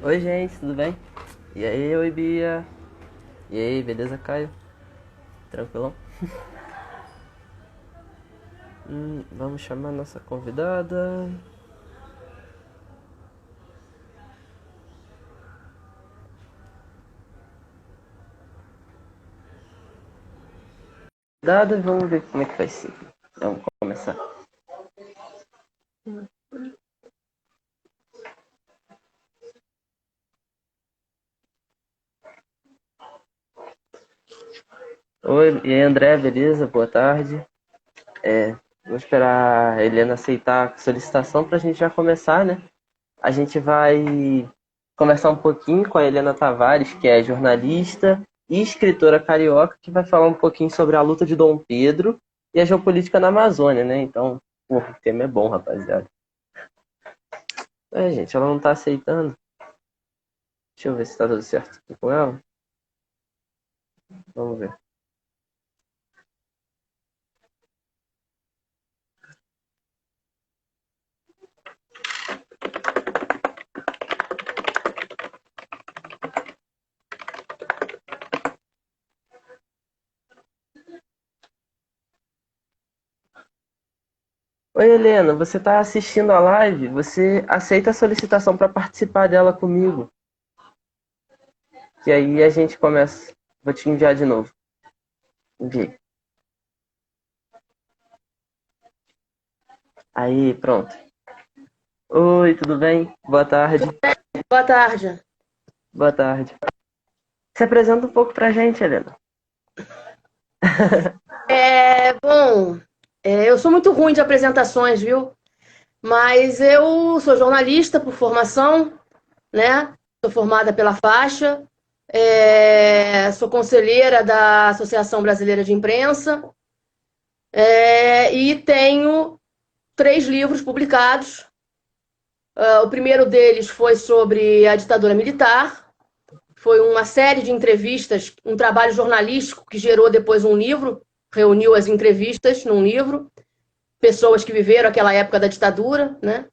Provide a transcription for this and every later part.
Oi, gente, tudo bem? E aí, oi, Bia. E aí, beleza, Caio? Tranquilão? Vamos chamar nossa convidada. Dada, vamos ver como é que vai ser. Vamos começar. Oi, e aí, André, beleza? Boa tarde. Vou esperar a Helena aceitar a solicitação pra gente já começar, né? A gente vai conversar um pouquinho com a Helena Tavares, que é jornalista e escritora carioca, que vai falar um pouquinho sobre a luta de Dom Pedro e a geopolítica na Amazônia, né? Então, o tema é bom, rapaziada. Gente, ela não tá aceitando. Deixa eu ver se tá tudo certo aqui com ela. Vamos ver. Oi, Helena, você tá assistindo a live? Você aceita a solicitação para participar dela comigo? Que aí a gente começa. Vou te enviar de novo. Enviei. Aí, pronto. Oi, tudo bem? Boa tarde. Boa tarde. Boa tarde. Se apresenta um pouco pra gente, Helena. Eu sou muito ruim de apresentações, viu? Mas eu sou jornalista por formação, né? Sou formada pela faixa, sou conselheira da Associação Brasileira de Imprensa, e tenho 3 livros publicados. O primeiro deles foi sobre a ditadura militar, foi uma série de entrevistas, um trabalho jornalístico que gerou depois um livro, reuniu as entrevistas num livro, pessoas que viveram aquela época da ditadura, né?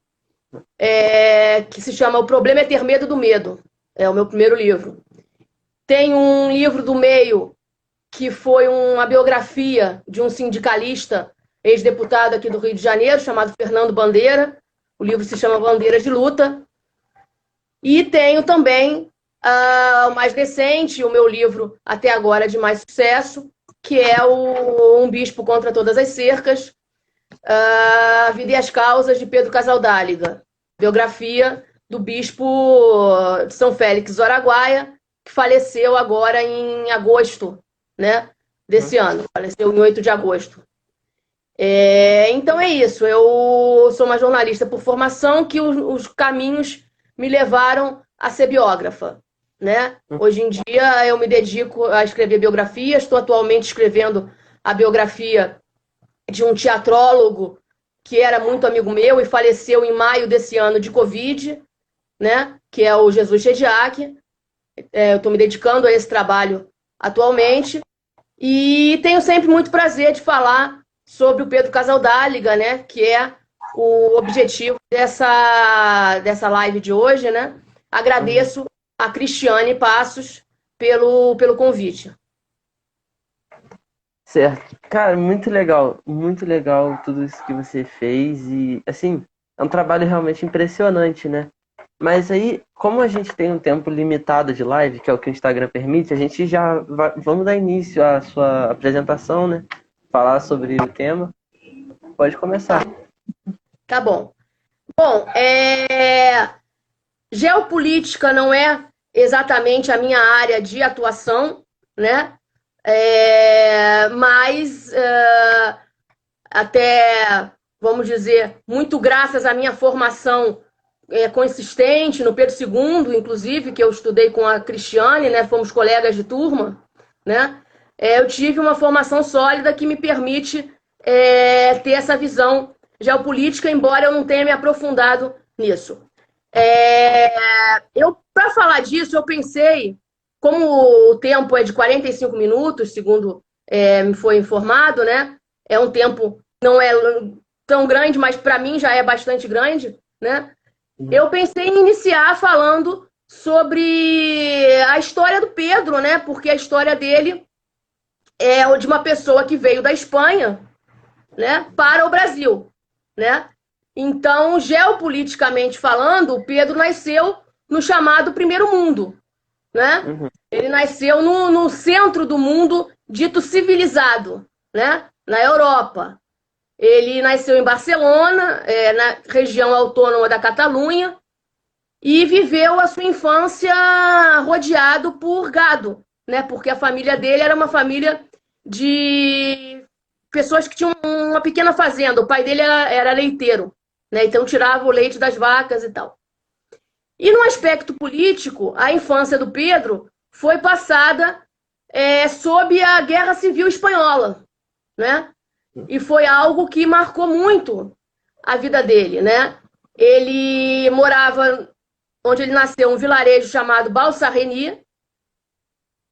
Que se chama O Problema é Ter Medo do Medo. É o meu primeiro livro. Tem um livro do meio que foi uma biografia de um sindicalista, ex-deputado aqui do Rio de Janeiro, chamado Fernando Bandeira. O livro se chama Bandeiras de Luta. E tenho também o mais recente, o meu livro até agora de mais sucesso, que é Um Bispo contra Todas as Cercas, A Vida e as Causas de Pedro Casaldáliga, biografia do bispo de São Félix do Araguaia, que faleceu agora em agosto, né, desse ano, faleceu em 8 de agosto. Então é isso, eu sou uma jornalista por formação que os caminhos me levaram a ser biógrafa, né? Hoje em dia eu me dedico a escrever biografias, estou atualmente escrevendo a biografia de um teatrólogo que era muito amigo meu e faleceu em maio desse ano de Covid, né? Que é o Jesus Chediak. Eu estou me dedicando a esse trabalho atualmente e tenho sempre muito prazer de falar sobre o Pedro Casaldáliga, né? Que é o objetivo dessa live de hoje, né? Agradeço a Cristiane Passos pelo convite. Certo. Cara, muito legal tudo isso que você fez e, assim, é um trabalho realmente impressionante, né? Mas aí, como a gente tem um tempo limitado de live, que é o que o Instagram permite, a gente já vamos dar início à sua apresentação, né? Falar sobre o tema. Pode começar. Tá bom. Bom, geopolítica não é exatamente a minha área de atuação, né? Mas até, vamos dizer, muito graças à minha formação consistente no Pedro II, inclusive, que eu estudei com a Cristiane, né? Fomos colegas de turma, né? Eu tive uma formação sólida que me permite ter essa visão geopolítica, embora eu não tenha me aprofundado nisso. Para falar disso, eu pensei, como o tempo é de 45 minutos, segundo me foi informado, né? É um tempo, não é tão grande, mas para mim já é bastante grande, né? Eu pensei em iniciar falando sobre a história do Pedro, né? Porque a história dele é de uma pessoa que veio da Espanha, né, para o Brasil, né? Então, geopoliticamente falando, o Pedro nasceu no chamado Primeiro Mundo, né? Uhum. Ele nasceu no centro do mundo dito civilizado, né? Na Europa. Ele nasceu em Barcelona, na região autônoma da Catalunha, e viveu a sua infância rodeado por gado, né? Porque a família dele era uma família de pessoas que tinham uma pequena fazenda. O pai dele era leiteiro, né? Então tirava o leite das vacas e tal. E no aspecto político, a infância do Pedro foi passada sob a Guerra Civil Espanhola, né? E foi algo que marcou muito a vida dele, né? Ele morava onde ele nasceu, um vilarejo chamado Balsarreni,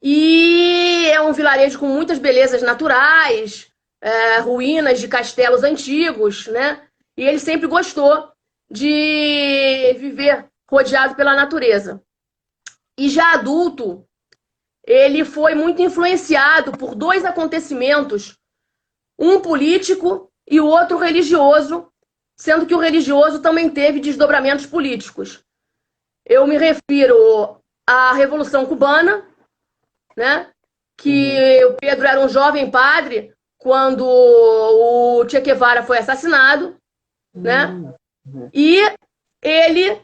e é um vilarejo com muitas belezas naturais, ruínas de castelos antigos, né? E ele sempre gostou de viver rodeado pela natureza. E já adulto, ele foi muito influenciado por dois acontecimentos, um político e o outro religioso, sendo que o religioso também teve desdobramentos políticos. Eu me refiro à Revolução Cubana, né? Que o Pedro era um jovem padre quando o Che Guevara foi assassinado, né? E ele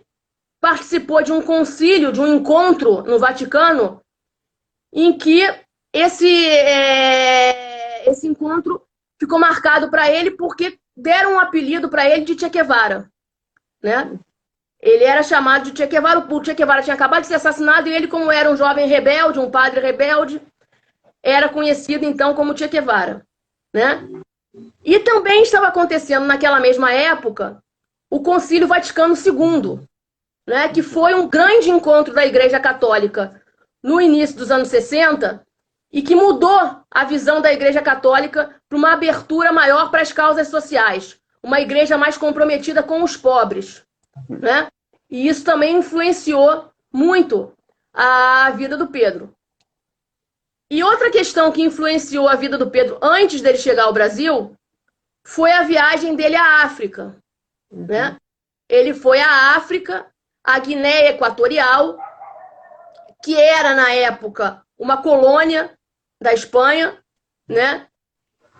participou de um concílio, de um encontro no Vaticano, em que esse encontro ficou marcado para ele porque deram um apelido para ele de Che Guevara, né? Ele era chamado de Che Guevara. O Che Guevara tinha acabado de ser assassinado e ele, como era um jovem rebelde, um padre rebelde, era conhecido então como Che Guevara, né? E também estava acontecendo naquela mesma época o Concílio Vaticano II, né? Que foi um grande encontro da Igreja Católica no início dos anos 60 e que mudou a visão da Igreja Católica para uma abertura maior para as causas sociais, uma igreja mais comprometida com os pobres, né? E isso também influenciou muito a vida do Pedro. E outra questão que influenciou a vida do Pedro antes dele chegar ao Brasil foi a viagem dele à África, né? Ele foi à África, à Guiné Equatorial, que era, na época, uma colônia da Espanha, né?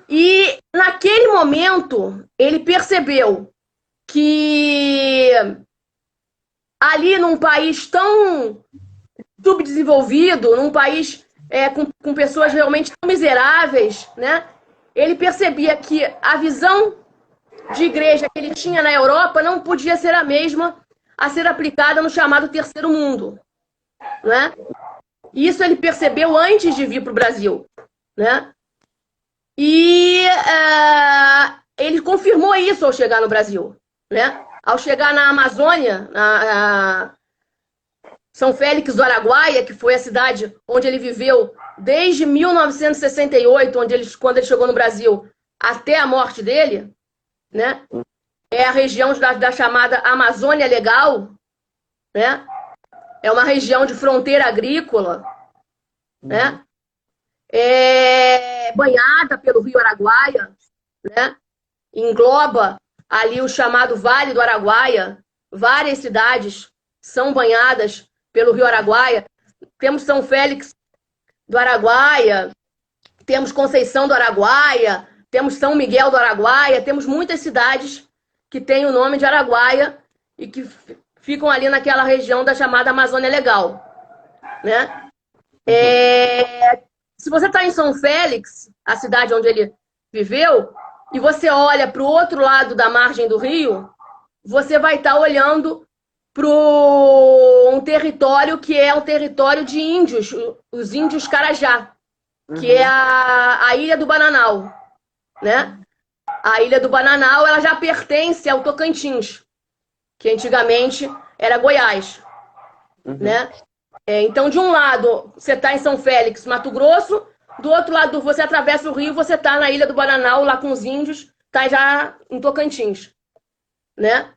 E, naquele momento, ele percebeu que ali, num país tão subdesenvolvido, num país com pessoas realmente tão miseráveis, né? Ele percebia que a visão de igreja que ele tinha na Europa não podia ser a mesma a ser aplicada no chamado Terceiro Mundo, né? Isso ele percebeu antes de vir para o Brasil, né? E ele confirmou isso ao chegar no Brasil, né? Ao chegar na Amazônia, na São Félix do Araguaia, que foi a cidade onde ele viveu desde 1968, quando ele chegou no Brasil, até a morte dele, né? É a região da chamada Amazônia Legal, né? É uma região de fronteira agrícola, né? É banhada pelo Rio Araguaia, né? Engloba ali o chamado Vale do Araguaia. Várias cidades são banhadas pelo Rio Araguaia. Temos São Félix do Araguaia, temos Conceição do Araguaia, temos São Miguel do Araguaia, temos muitas cidades que têm o nome de Araguaia e que ficam ali naquela região da chamada Amazônia Legal, né? Se você está em São Félix, a cidade onde ele viveu, e você olha para o outro lado da margem do rio, você vai estar olhando para um território que é um território de índios, os índios Carajá, que é a Ilha do Bananal, né? A Ilha do Bananal, ela já pertence ao Tocantins, que antigamente era Goiás, né? Então, de um lado, você está em São Félix, Mato Grosso, do outro lado, você atravessa o rio, você está na Ilha do Bananal, lá com os índios, está já em Tocantins, né?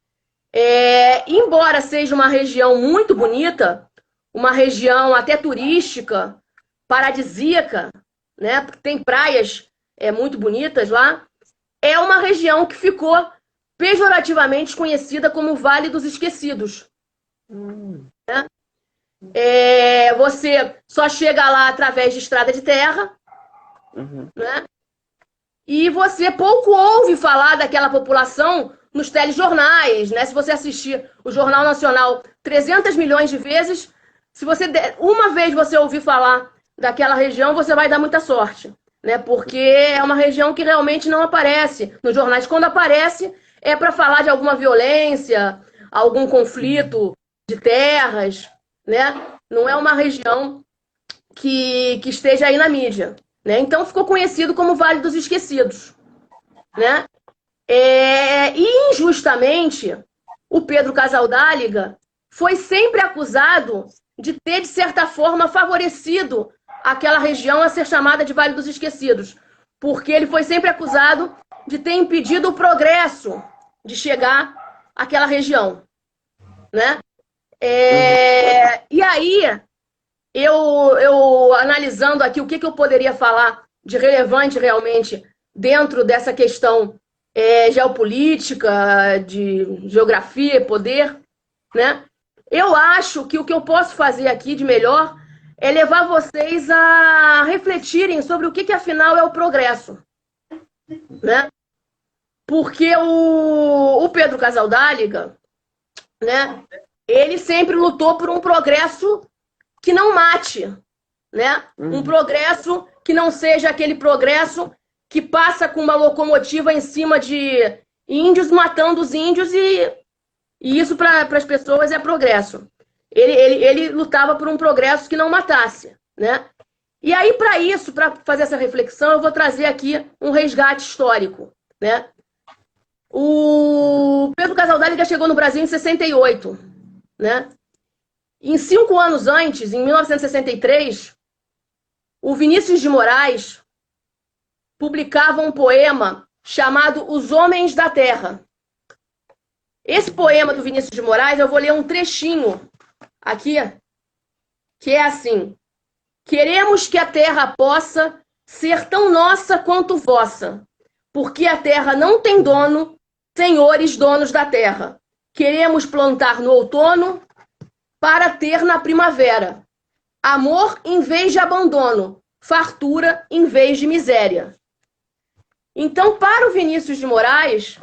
Embora seja uma região muito bonita, uma região até turística, paradisíaca, né? Porque tem praias muito bonitas lá. É uma região que ficou pejorativamente conhecida como Vale dos Esquecidos. Né? Você só chega lá através de estrada de terra, né? E você pouco ouve falar daquela população nos telejornais, né? Se você assistir o Jornal Nacional 300 milhões de vezes, se você uma vez você ouvir falar daquela região, você vai dar muita sorte, né? Porque é uma região que realmente não aparece nos jornais. Quando aparece, é para falar de alguma violência, algum conflito de terras, né? Não é uma região que esteja aí na mídia, né? Então ficou conhecido como Vale dos Esquecidos, né? E injustamente, o Pedro Casaldáliga foi sempre acusado de ter, de certa forma, favorecido aquela região a ser chamada de Vale dos Esquecidos, porque ele foi sempre acusado de ter impedido o progresso de chegar àquela região, né? E aí, eu analisando aqui o que eu poderia falar de relevante realmente dentro dessa questão geopolítica, de geografia, poder, né? Eu acho que o que eu posso fazer aqui de melhor é levar vocês a refletirem sobre o que afinal é o progresso, né? Porque o Pedro Casaldáliga, né? Ele sempre lutou por um progresso que não mate, né? Um progresso que não seja aquele progresso que passa com uma locomotiva em cima de índios, matando os índios, e isso para as pessoas é progresso. Ele lutava por um progresso que não matasse, né? E aí, para isso, para fazer essa reflexão, eu vou trazer aqui um resgate histórico, né? O Pedro Casaldáliga chegou no Brasil em 68, né? Em 5 anos antes, em 1963, o Vinícius de Moraes publicava um poema chamado Os Homens da Terra. Esse poema do Vinícius de Moraes, eu vou ler um trechinho aqui, que é assim: queremos que a terra possa ser tão nossa quanto vossa, porque a terra não tem dono, senhores donos da terra. Queremos plantar no outono para ter na primavera amor em vez de abandono, fartura em vez de miséria. Então, para o Vinícius de Moraes,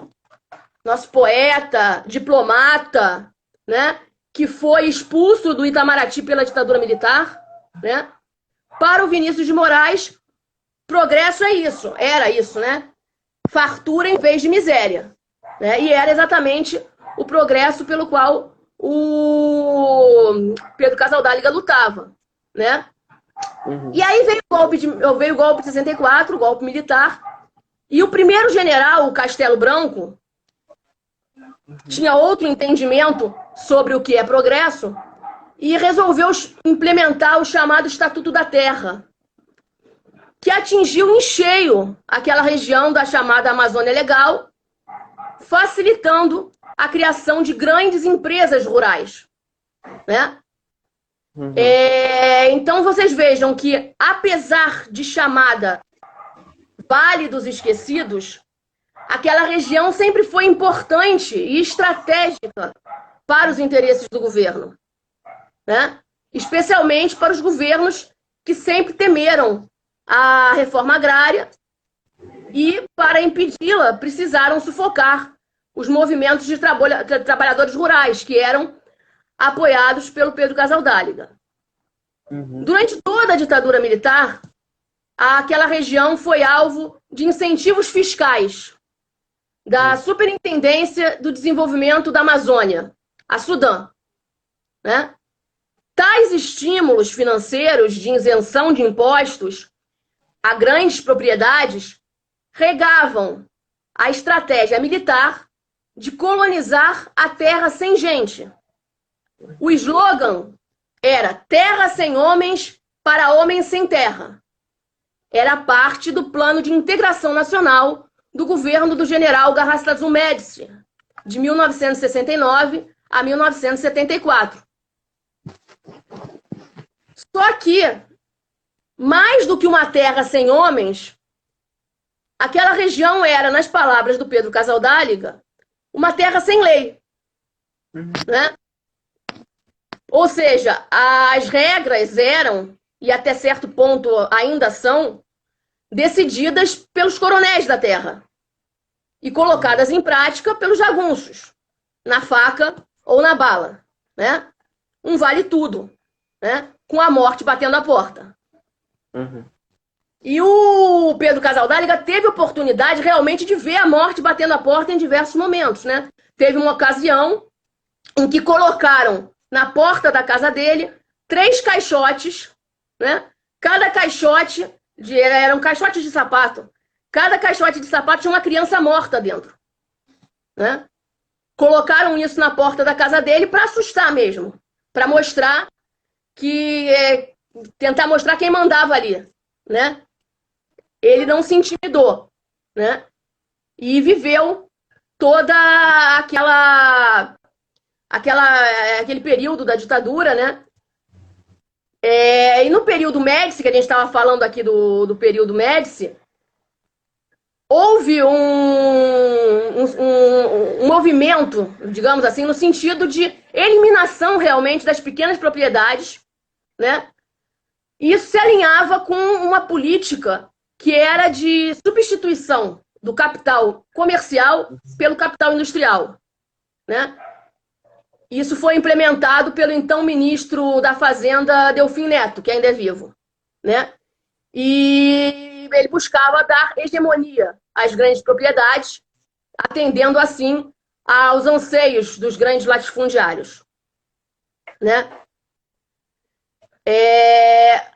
nosso poeta, diplomata, né, que foi expulso do Itamaraty pela ditadura militar, né? Para o Vinícius de Moraes, progresso é isso, era isso, né? Fartura em vez de miséria, né? E era exatamente o progresso pelo qual o Pedro Casaldáliga lutava, né? E aí veio o golpe de 64, o golpe militar, e o primeiro general, o Castelo Branco, tinha outro entendimento sobre o que é progresso e resolveu implementar o chamado Estatuto da Terra, que atingiu em cheio aquela região da chamada Amazônia Legal, facilitando a criação de grandes empresas rurais, né? Então vocês vejam que, apesar de chamada Vale dos Esquecidos, aquela região sempre foi importante e estratégica para os interesses do governo, né? Especialmente para os governos que sempre temeram a reforma agrária e, para impedi-la, precisaram sufocar os movimentos de trabalhadores rurais, que eram apoiados pelo Pedro Casaldáliga. Durante toda a ditadura militar, aquela região foi alvo de incentivos fiscais da Superintendência do Desenvolvimento da Amazônia, a Sudam, né? Tais estímulos financeiros de isenção de impostos a grandes propriedades regavam a estratégia militar de colonizar a terra sem gente. O slogan era terra sem homens para homens sem terra. Era parte do plano de integração nacional do governo do general Garrastazu Médici, de 1969 a 1974. Só que, mais do que uma terra sem homens, aquela região era, nas palavras do Pedro Casaldáliga, uma terra sem lei, né? Ou seja, as regras eram, e até certo ponto ainda são, decididas pelos coronéis da terra e colocadas em prática pelos jagunços, na faca ou na bala, né? Um vale tudo, né? Com a morte batendo a porta. Uhum. E o Pedro Casaldáliga teve oportunidade realmente de ver a morte batendo a porta em diversos momentos, né? Teve uma ocasião em que colocaram na porta da casa dele 3 caixotes, né? Cada caixote eram caixotes de sapato. Cada caixote de sapato tinha uma criança morta dentro, né? Colocaram isso na porta da casa dele para assustar mesmo, para mostrar tentar mostrar quem mandava ali, né? Ele não se intimidou, né? E viveu toda aquele período da ditadura, né? E no período Médici, que a gente estava falando aqui do período Médici, houve um movimento, digamos assim, no sentido de eliminação realmente das pequenas propriedades, né? E isso se alinhava com uma política que era de substituição do capital comercial pelo capital industrial, né? Isso foi implementado pelo então ministro da Fazenda, Delfim Neto, que ainda é vivo, né? E ele buscava dar hegemonia às grandes propriedades, atendendo assim aos anseios dos grandes latifundiários, né?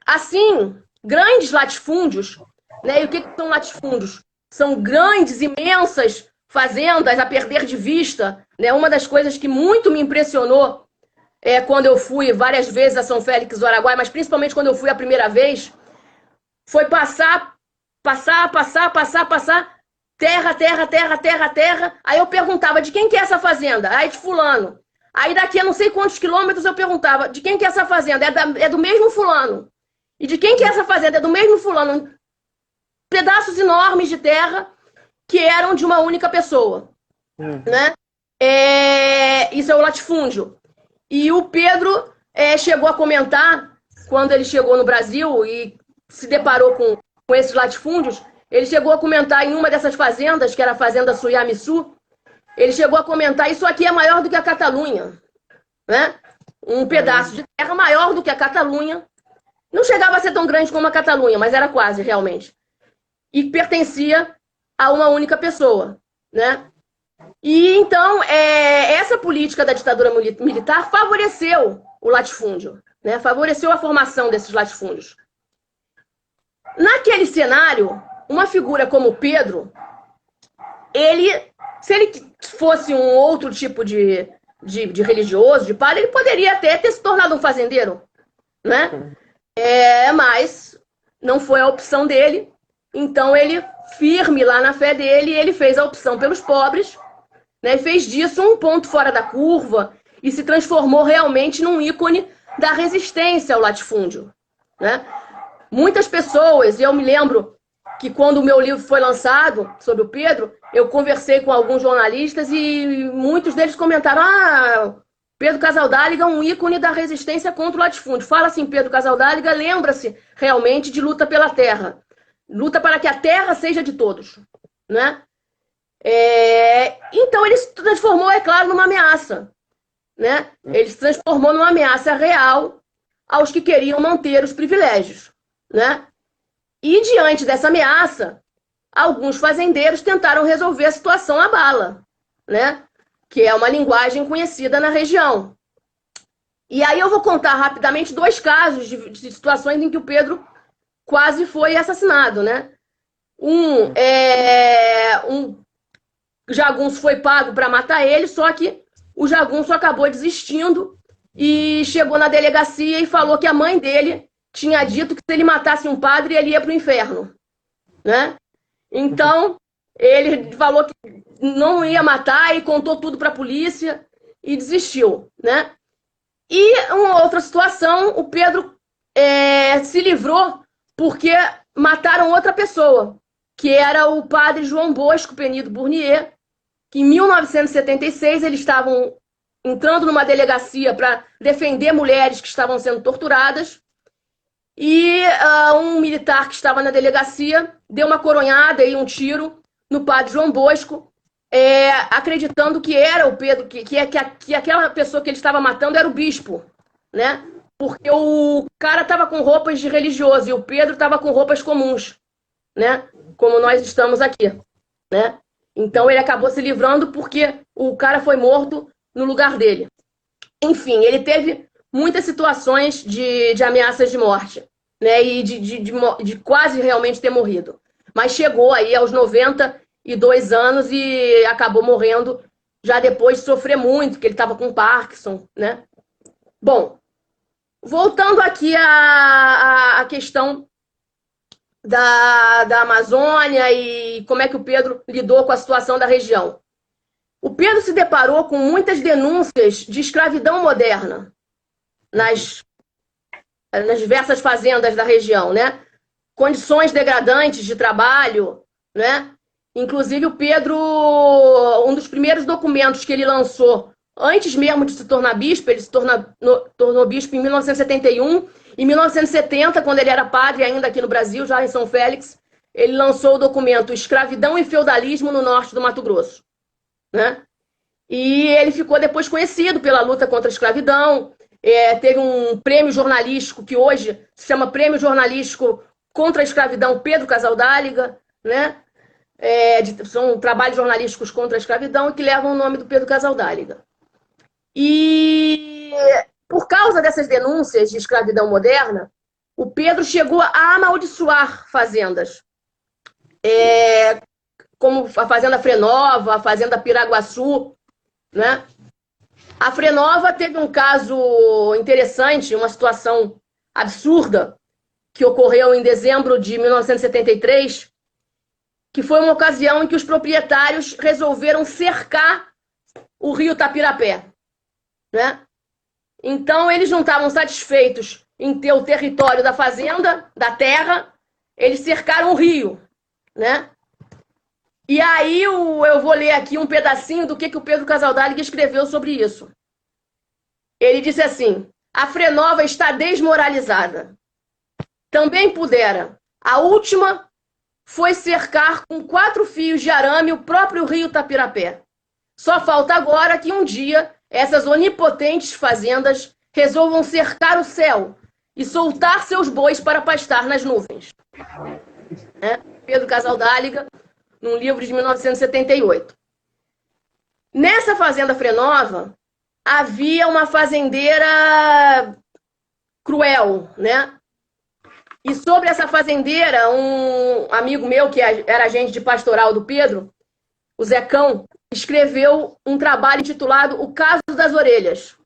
Assim, grandes latifúndios, né? E o que são latifúndios? São grandes, imensas fazendas a perder de vista, né? Uma das coisas que muito me impressionou quando eu fui várias vezes a São Félix do Araguaia, mas principalmente quando eu fui a primeira vez, foi passar, terra, terra, terra, terra, terra. Aí eu perguntava, de quem que é essa fazenda? Aí de fulano. Aí daqui a não sei quantos quilômetros eu perguntava, de quem que é essa fazenda? É do mesmo fulano. E de quem que é essa fazenda? É do mesmo fulano. Pedaços enormes de terra que eram de uma única pessoa, né? Isso é o latifúndio. E o Pedro chegou a comentar, quando ele chegou no Brasil e se deparou com esses latifúndios, ele chegou a comentar em uma dessas fazendas, que era a fazenda Suyamiçu, ele chegou a comentar, isso aqui é maior do que a Catalunha, né? Um pedaço de terra maior do que a Catalunha. Não chegava a ser tão grande como a Catalunha, mas era quase, realmente. E pertencia a uma única pessoa, né? E então, essa política da ditadura militar favoreceu o latifúndio, né? Favoreceu a formação desses latifúndios. Naquele cenário, uma figura como Pedro, se ele fosse um outro tipo de religioso, de padre, ele poderia até ter se tornado um fazendeiro, né? Mas não foi a opção dele. Então ele, firme lá na fé dele, ele fez a opção pelos pobres, né? E fez disso um ponto fora da curva e se transformou realmente num ícone da resistência ao latifúndio, né? Muitas pessoas, e eu me lembro que quando o meu livro foi lançado sobre o Pedro, eu conversei com alguns jornalistas e muitos deles comentaram: Pedro Casaldáliga é um ícone da resistência contra o latifúndio. Fala assim, Pedro Casaldáliga lembra-se realmente de luta pela terra. Luta para que a terra seja de todos, né? Então ele se transformou, é claro, numa ameaça, né? Ele se transformou numa ameaça real aos que queriam manter os privilégios, né? E diante dessa ameaça, alguns fazendeiros tentaram resolver a situação à bala, né? Que é uma linguagem conhecida na região. E aí eu vou contar rapidamente 2 casos de situações em que o Pedro quase foi assassinado, né? Um jagunço foi pago para matar ele, só que o jagunço acabou desistindo e chegou na delegacia e falou que a mãe dele tinha dito que se ele matasse um padre, ele ia para o inferno, né? Então, ele falou que não ia matar e contou tudo para a polícia e desistiu, né? E uma outra situação, o Pedro se livrou porque mataram outra pessoa, que era o padre João Bosco Penido Burnier, que em 1976 eles estavam entrando numa delegacia para defender mulheres que estavam sendo torturadas, e um militar que estava na delegacia deu uma coronhada e um tiro no padre João Bosco, acreditando que era o Pedro, que aquela pessoa que ele estava matando era o bispo, né? Porque o cara estava com roupas de religioso e o Pedro estava com roupas comuns, né? Como nós estamos aqui, né? Então ele acabou se livrando porque o cara foi morto no lugar dele. Enfim, ele teve muitas situações de ameaças de morte, né? E de quase realmente ter morrido. Mas chegou aí aos 92 anos e acabou morrendo já depois de sofrer muito, porque ele estava com Parkinson, né? Bom, voltando aqui à questão da Amazônia e como é que o Pedro lidou com a situação da região. O Pedro se deparou com muitas denúncias de escravidão moderna nas diversas fazendas da região, né? Condições degradantes de trabalho, né? Inclusive o Pedro, um dos primeiros documentos que ele lançou, antes mesmo de se tornar bispo, ele se tornou bispo em 1971. Em 1970, quando ele era padre ainda aqui no Brasil, já em São Félix, ele lançou o documento Escravidão e Feudalismo no Norte do Mato Grosso, né? E ele ficou depois conhecido pela luta contra a escravidão. Teve um prêmio jornalístico que hoje se chama Prêmio Jornalístico contra a Escravidão Pedro Casaldáliga, né? São trabalhos jornalísticos contra a escravidão que levam o nome do Pedro Casaldáliga. E por causa dessas denúncias de escravidão moderna, o Pedro chegou a amaldiçoar fazendas, como a Fazenda Frenova, a Fazenda Piraguaçu, né? A Frenova teve um caso interessante, uma situação absurda, que ocorreu em dezembro de 1973, que foi uma ocasião em que os proprietários resolveram cercar o rio Tapirapé, né? Então, eles não estavam satisfeitos em ter o território da fazenda, da terra, eles cercaram o rio, né? E aí eu vou ler aqui um pedacinho do que o Pedro Casaldáliga escreveu sobre isso. Ele disse assim: a Frenova está desmoralizada. Também pudera. A última foi cercar com 4 fios de arame o próprio rio Tapirapé. Só falta agora que um dia essas onipotentes fazendas resolvam cercar o céu e soltar seus bois para pastar nas nuvens. Pedro Casaldáliga, num livro de 1978. Nessa fazenda Frenova, havia uma fazendeira cruel, né? E sobre essa fazendeira, um amigo meu, que era agente de pastoral do Pedro, o Zecão, escreveu um trabalho intitulado O Caso das Orelhas,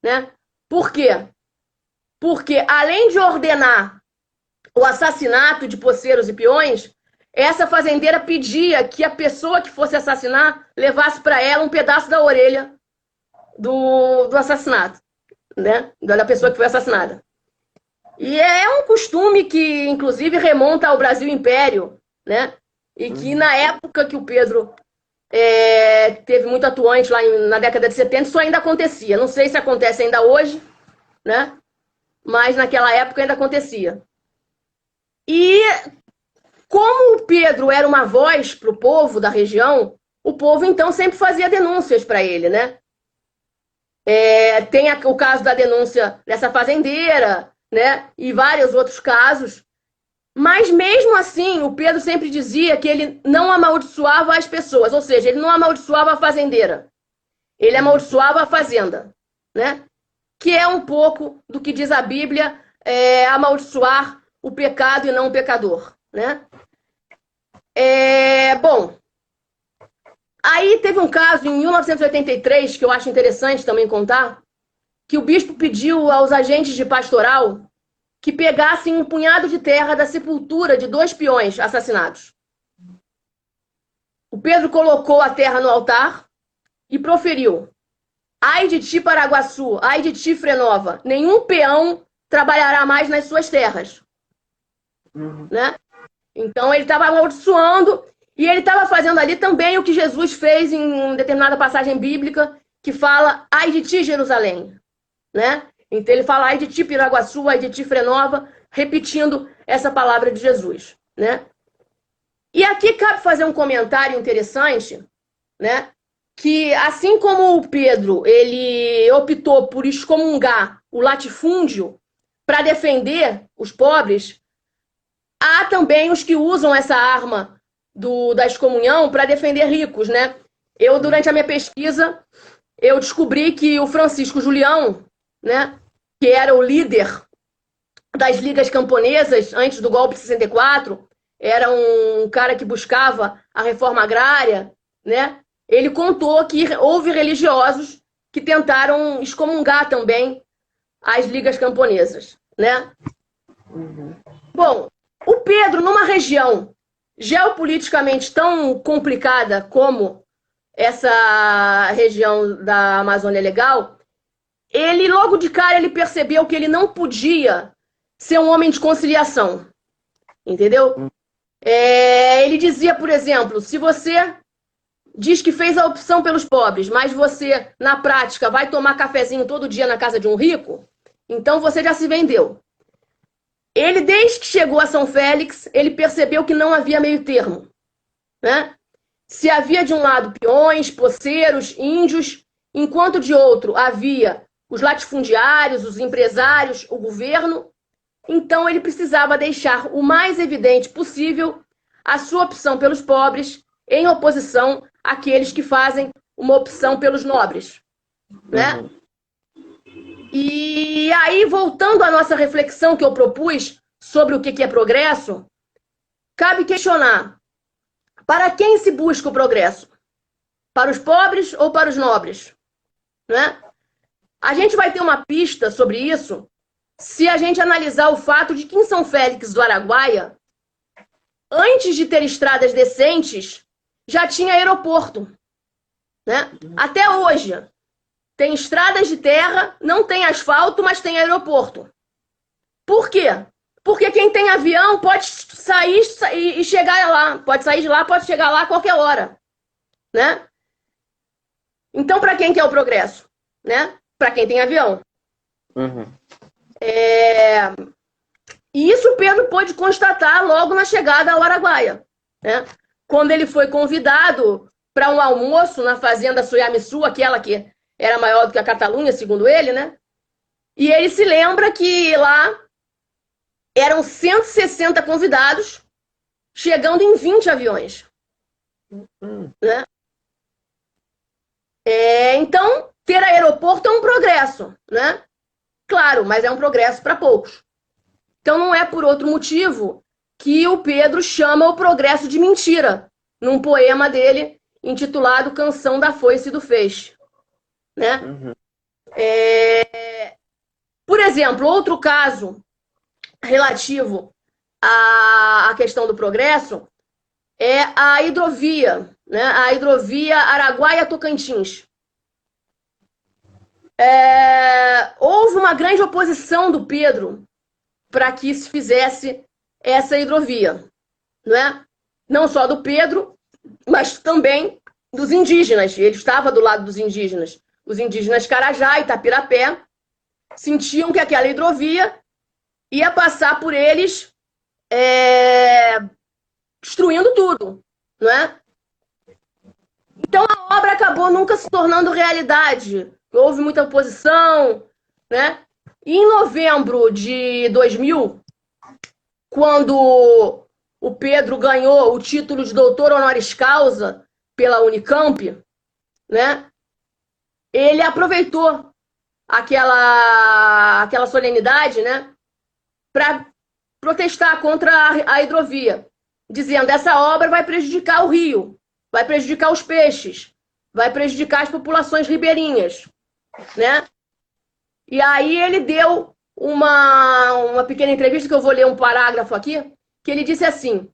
né? Por quê? Porque, além de ordenar o assassinato de poceiros e peões, essa fazendeira pedia que a pessoa que fosse assassinar levasse para ela um pedaço da orelha do assassinato, né? Da pessoa que foi assassinada. E é um costume que, inclusive, remonta ao Brasil Império, né? E que, na época que o Pedro teve muito atuante, lá na década de 70, isso ainda acontecia. Não sei se acontece ainda hoje, né? Mas naquela época ainda acontecia. E como o Pedro era uma voz para o povo da região, o povo, então, sempre fazia denúncias para ele, né? Tem o caso da denúncia dessa fazendeira, né? E vários outros casos. Mas, mesmo assim, o Pedro sempre dizia que ele não amaldiçoava as pessoas, ou seja, ele não amaldiçoava a fazendeira. Ele amaldiçoava a fazenda, né? Que é um pouco do que diz a Bíblia, amaldiçoar o pecado e não o pecador, né? Bom, aí teve um caso em 1983, que eu acho interessante também contar, que o bispo pediu aos agentes de pastoral que pegassem um punhado de terra da sepultura de 2 peões assassinados. O Pedro colocou a terra no altar e proferiu: ai de ti, Paraguaçu, ai de ti, Frenova, nenhum peão trabalhará mais nas suas terras. Né? Então ele estava amaldiçoando e ele estava fazendo ali também o que Jesus fez em uma determinada passagem bíblica que fala: ai de ti, Jerusalém. Né? Então ele fala: ai de ti, Piraguaçu, ai de ti, Frenova, repetindo essa palavra de Jesus. Né? E aqui cabe fazer um comentário interessante, né? Que assim como o Pedro ele optou por excomungar o latifúndio para defender os pobres, há também os que usam essa arma da excomunhão para defender ricos, né? Durante a minha pesquisa, eu descobri que o Francisco Julião, né, que era o líder das ligas camponesas antes do golpe de 64, era um cara que buscava a reforma agrária, né? Ele contou que houve religiosos que tentaram excomungar também as ligas camponesas, né? Bom, o Pedro, numa região geopoliticamente tão complicada como essa região da Amazônia Legal, ele logo de cara ele percebeu que ele não podia ser um homem de conciliação, entendeu? Ele dizia, por exemplo, se você diz que fez a opção pelos pobres, mas você, na prática, vai tomar cafezinho todo dia na casa de um rico, então você já se vendeu. Ele, desde que chegou a São Félix, ele percebeu que não havia meio termo. Né? Se havia de um lado peões, poceiros, índios, enquanto de outro havia os latifundiários, os empresários, o governo, então ele precisava deixar o mais evidente possível a sua opção pelos pobres em oposição àqueles que fazem uma opção pelos nobres. Né? E aí, voltando à nossa reflexão que eu propus sobre o que é progresso, cabe questionar: para quem se busca o progresso? Para os pobres ou para os nobres? Né? A gente vai ter uma pista sobre isso se a gente analisar o fato de que em São Félix do Araguaia, antes de ter estradas decentes, já tinha aeroporto. Né? Até hoje, tem estradas de terra, não tem asfalto, mas tem aeroporto. Por quê? Porque quem tem avião pode sair e chegar lá. Pode sair de lá, pode chegar lá a qualquer hora. Né? Então, para quem que é o progresso? Né? Para quem tem avião. E isso o Pedro pôde constatar logo na chegada ao Araguaia. Né? Quando ele foi convidado para um almoço na fazenda Suyamissu, aquela que era maior do que a Catalunha, segundo ele, né? E ele se lembra que lá eram 160 convidados, chegando em 20 aviões. Né? Então, ter aeroporto é um progresso, né? Claro, mas é um progresso para poucos. Então, não é por outro motivo que o Pedro chama o progresso de mentira, num poema dele intitulado Canção da Foice e do Feixe. Né? Por exemplo, outro caso relativo à questão do progresso é a hidrovia, né? A hidrovia Araguaia-Tocantins. Houve uma grande oposição do Pedro para que se fizesse essa hidrovia. Né? Não só do Pedro, mas também dos indígenas. Ele estava do lado dos indígenas. Os indígenas Carajá e Tapirapé sentiam que aquela hidrovia ia passar por eles destruindo tudo. Não é? Então a obra acabou nunca se tornando realidade. Houve muita oposição. Né? E em novembro de 2000, quando o Pedro ganhou o título de doutor honoris causa pela Unicamp, né? Ele aproveitou aquela solenidade, né, para protestar contra a hidrovia, dizendo: essa obra vai prejudicar o rio, vai prejudicar os peixes, vai prejudicar as populações ribeirinhas. Né? E aí ele deu uma pequena entrevista, que eu vou ler um parágrafo aqui, que ele disse assim: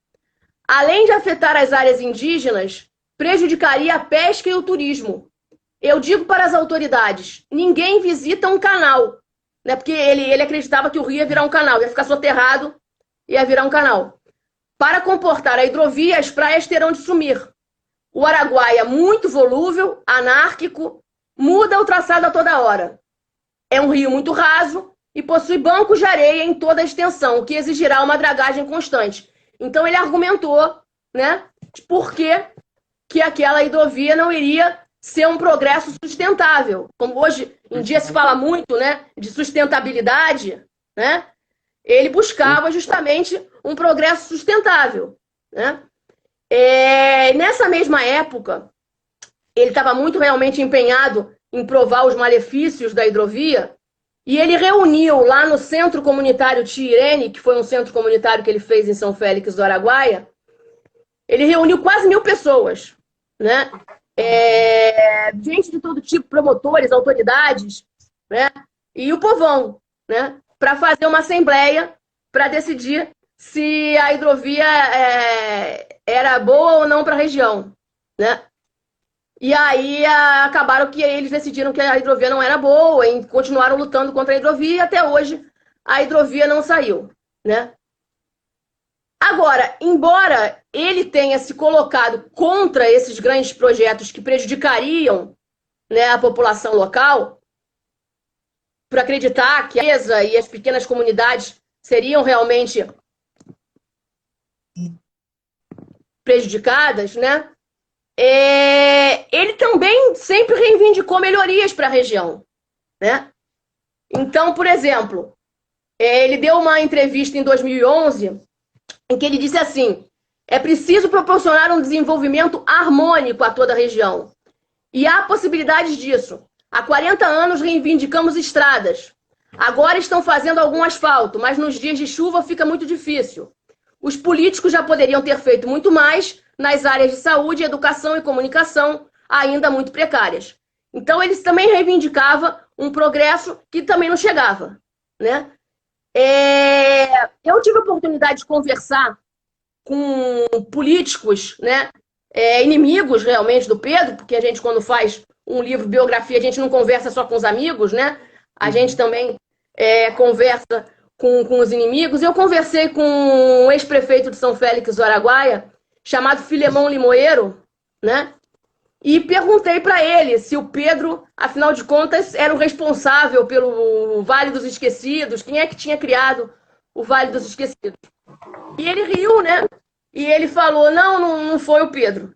além de afetar as áreas indígenas, prejudicaria a pesca e o turismo. Eu digo para as autoridades: ninguém visita um canal, né? Porque ele acreditava que o rio ia virar um canal, ia ficar soterrado, ia virar um canal. Para comportar a hidrovia, as praias terão de sumir. O Araguaia, muito volúvel, anárquico, muda o traçado a toda hora. É um rio muito raso e possui bancos de areia em toda a extensão, o que exigirá uma dragagem constante. Então ele argumentou, né, de por que aquela hidrovia não iria ser um progresso sustentável. Como hoje em dia se fala muito, né, de sustentabilidade, né? Ele buscava justamente um progresso sustentável, né? Nessa mesma época, ele estava muito realmente empenhado em provar os malefícios da hidrovia, e ele reuniu lá no Centro Comunitário Tiirene, que foi um centro comunitário que ele fez em São Félix do Araguaia, ele reuniu quase 1.000 pessoas, né? Gente de todo tipo, promotores, autoridades, né? E o povão, né? Para fazer uma assembleia para decidir se a hidrovia era boa ou não para a região, né? E aí acabaram que eles decidiram que a hidrovia não era boa e continuaram lutando contra a hidrovia e até hoje a hidrovia não saiu, né? Agora, embora ele tenha se colocado contra esses grandes projetos que prejudicariam, né, a população local, por acreditar que a empresa e as pequenas comunidades seriam realmente prejudicadas, né? Ele também sempre reivindicou melhorias para a região, né? Então, por exemplo, ele deu uma entrevista em 2011 em que ele disse assim: é preciso proporcionar um desenvolvimento harmônico a toda a região. E há possibilidades disso. Há 40 anos reivindicamos estradas. Agora estão fazendo algum asfalto, mas nos dias de chuva fica muito difícil. Os políticos já poderiam ter feito muito mais nas áreas de saúde, educação e comunicação, ainda muito precárias. Então, eles também reivindicavam um progresso que também não chegava, né? Eu tive a oportunidade de conversar com políticos, né, inimigos realmente do Pedro, porque a gente, quando faz um livro biografia, a gente não conversa só com os amigos, né? A gente também conversa com os inimigos. Eu conversei com um ex-prefeito de São Félix do Araguaia, chamado Filemão Limoeiro, né? E perguntei para ele se o Pedro, afinal de contas, era o responsável pelo Vale dos Esquecidos, quem é que tinha criado o Vale dos Esquecidos. E ele riu, né? E ele falou: não foi o Pedro.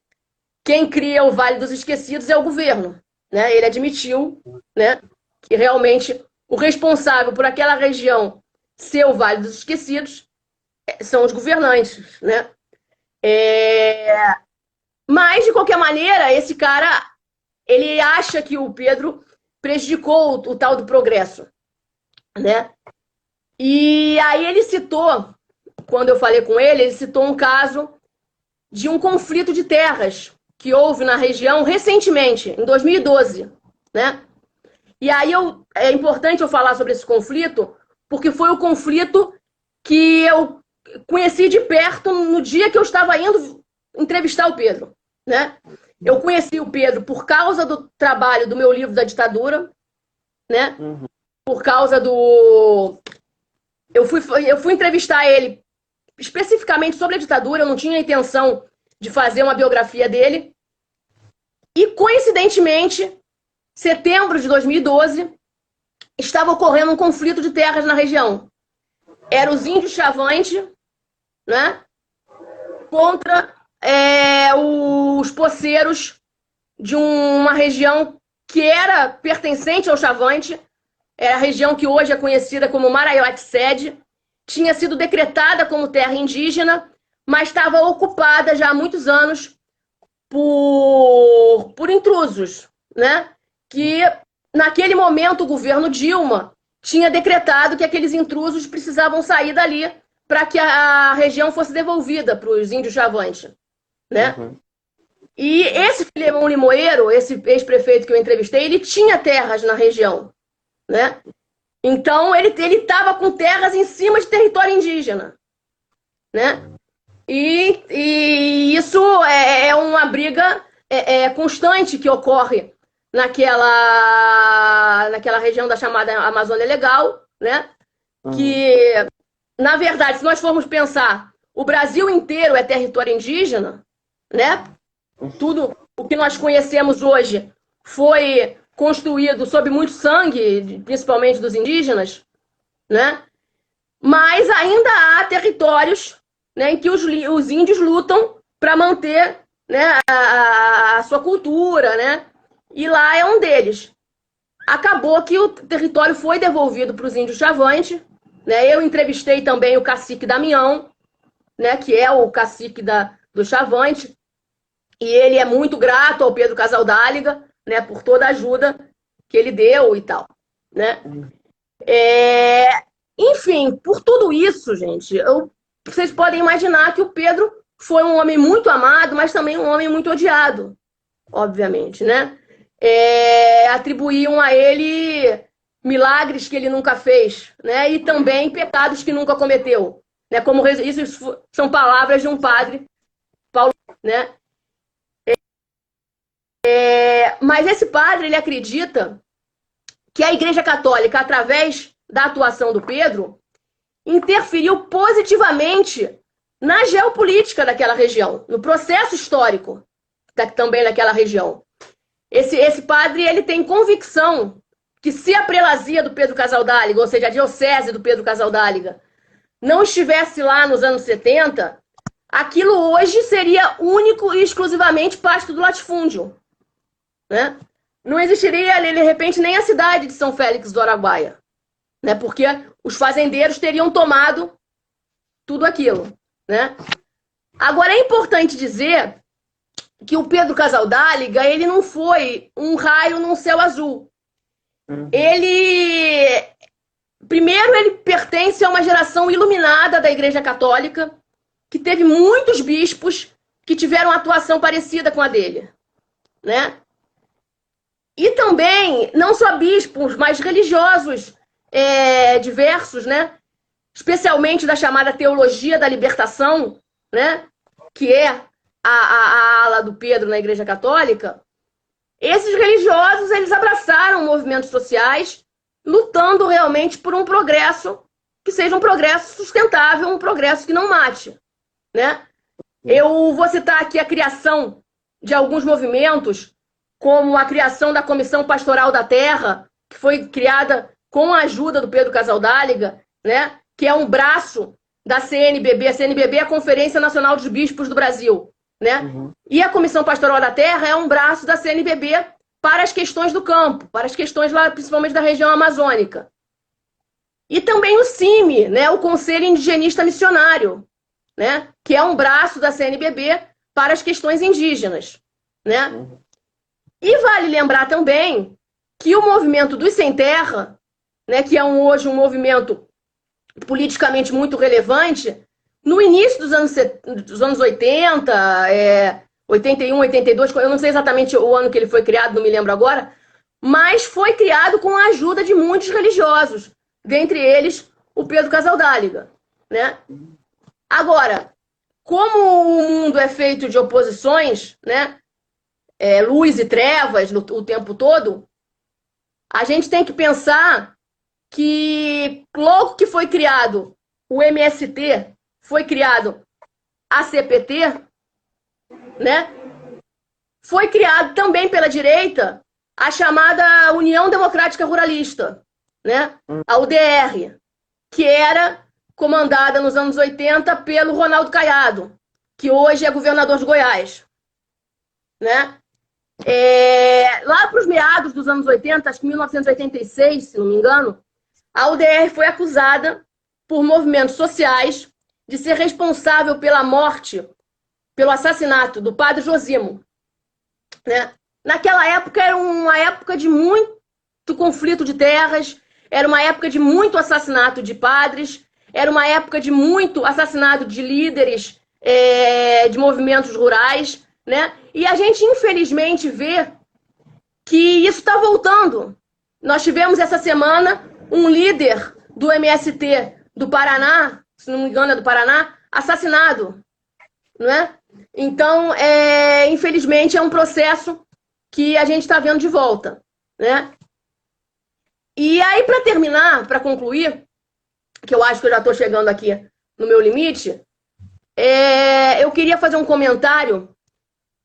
Quem cria o Vale dos Esquecidos é o governo, né? Ele admitiu, né, que realmente o responsável por aquela região ser o Vale dos Esquecidos são os governantes, né? Mas, de qualquer maneira, esse cara, ele acha que o Pedro prejudicou o tal do progresso, né? E aí ele citou, quando eu falei com ele citou um caso de um conflito de terras que houve na região recentemente, em 2012, né? E aí é importante eu falar sobre esse conflito, porque foi o conflito que eu conheci de perto no dia que eu estava indo entrevistar o Pedro, né? Eu conheci o Pedro por causa do trabalho do meu livro da ditadura, né? Por causa do... Eu fui entrevistar ele especificamente sobre a ditadura, eu não tinha intenção de fazer uma biografia dele. E, coincidentemente, setembro de 2012, estava ocorrendo um conflito de terras na região. Eram os índios Chavante, né, contra os poceiros de uma região que era pertencente ao Chavante, era a região que hoje é conhecida como Maraiote Sede, tinha sido decretada como terra indígena, mas estava ocupada já há muitos anos por intrusos, né? Que naquele momento o governo Dilma tinha decretado que aqueles intrusos precisavam sair dali para que a região fosse devolvida para os índios Chavante, né? E esse Filemão Limoeiro, esse ex-prefeito que eu entrevistei, ele tinha terras na região, né? Então ele estava com terras em cima de território indígena, né? E isso é uma briga constante que ocorre naquela região da chamada Amazônia Legal, né? Uhum. Que, na verdade, se nós formos pensar, o Brasil inteiro é território indígena, né? Tudo o que nós conhecemos hoje foi construído sob muito sangue, principalmente dos indígenas, né? Mas ainda há territórios, né, em que os índios lutam para manter, né, a sua cultura, né? E lá é um deles. Acabou que o território foi devolvido para os índios Chavante, né? Eu entrevistei também o cacique Damião, né, que é o cacique do Chavante, e ele é muito grato ao Pedro Casaldáliga, né, por toda a ajuda que ele deu e tal, né? Enfim, por tudo isso, gente, vocês podem imaginar que o Pedro foi um homem muito amado, mas também um homem muito odiado, obviamente, né? Atribuíam a ele milagres que ele nunca fez, né? E também pecados que nunca cometeu, né? Como isso são palavras de um padre, Paulo, né? Mas esse padre, ele acredita que a Igreja Católica, através da atuação do Pedro, interferiu positivamente na geopolítica daquela região, no processo histórico também daquela região. Esse padre, ele tem convicção que se a prelazia do Pedro Casaldáliga, ou seja, a diocese do Pedro Casaldáliga, não estivesse lá nos anos 70, aquilo hoje seria único e exclusivamente pasto do latifúndio, né? Não existiria, de repente, nem a cidade de São Félix do Araguaia, né? Porque os fazendeiros teriam tomado tudo aquilo, né? Agora, é importante dizer que o Pedro Casaldáliga, ele não foi um raio num céu azul. Primeiro, ele pertence a uma geração iluminada da Igreja Católica, que teve muitos bispos que tiveram atuação parecida com a dele, né? E também, não só bispos, mas religiosos diversos, né? Especialmente da chamada Teologia da Libertação, né? Que é a ala do Pedro na Igreja Católica. Esses religiosos, eles abraçaram movimentos sociais, lutando realmente por um progresso que seja um progresso sustentável, um progresso que não mate, né? Eu vou citar aqui a criação de alguns movimentos, como a criação da Comissão Pastoral da Terra, que foi criada com a ajuda do Pedro Casaldáliga, né? Que é um braço da CNBB. A CNBB é a Conferência Nacional dos Bispos do Brasil, né? E a Comissão Pastoral da Terra é um braço da CNBB para as questões do campo, para as questões lá, principalmente da região amazônica. E também o CIMI, né? O Conselho Indigenista Missionário, né? Que é um braço da CNBB para as questões indígenas, né? E vale lembrar também que o movimento dos Sem Terra, né, que é hoje um movimento politicamente muito relevante, no início dos anos 80, 81, 82, eu não sei exatamente o ano que ele foi criado, não me lembro agora, mas foi criado com a ajuda de muitos religiosos, dentre eles o Pedro Casaldáliga, né? Agora, como o mundo é feito de oposições, né? Luz e trevas o tempo todo, a gente tem que pensar que logo que foi criado o MST, foi criado a CPT, né? Foi criado também pela direita a chamada União Democrática Ruralista, né? A UDR, que era comandada nos anos 80 pelo Ronaldo Caiado, que hoje é governador de Goiás, né? Lá para os meados dos anos 80, acho que 1986, se não me engano, a UDR foi acusada por movimentos sociais de ser responsável pela morte, pelo assassinato do padre Josimo, né? Naquela época era uma época de muito conflito de terras, era uma época de muito assassinato de padres, era uma época de muito assassinato de líderes de movimentos rurais, né? E a gente, infelizmente, vê que isso está voltando. Nós tivemos essa semana um líder do MST do Paraná, se não me engano é do Paraná, assassinado, né? Então, infelizmente, é um processo que a gente está vendo de volta, né? E aí, para terminar, para concluir, que eu acho que eu já estou chegando aqui no meu limite, eu queria fazer um comentário.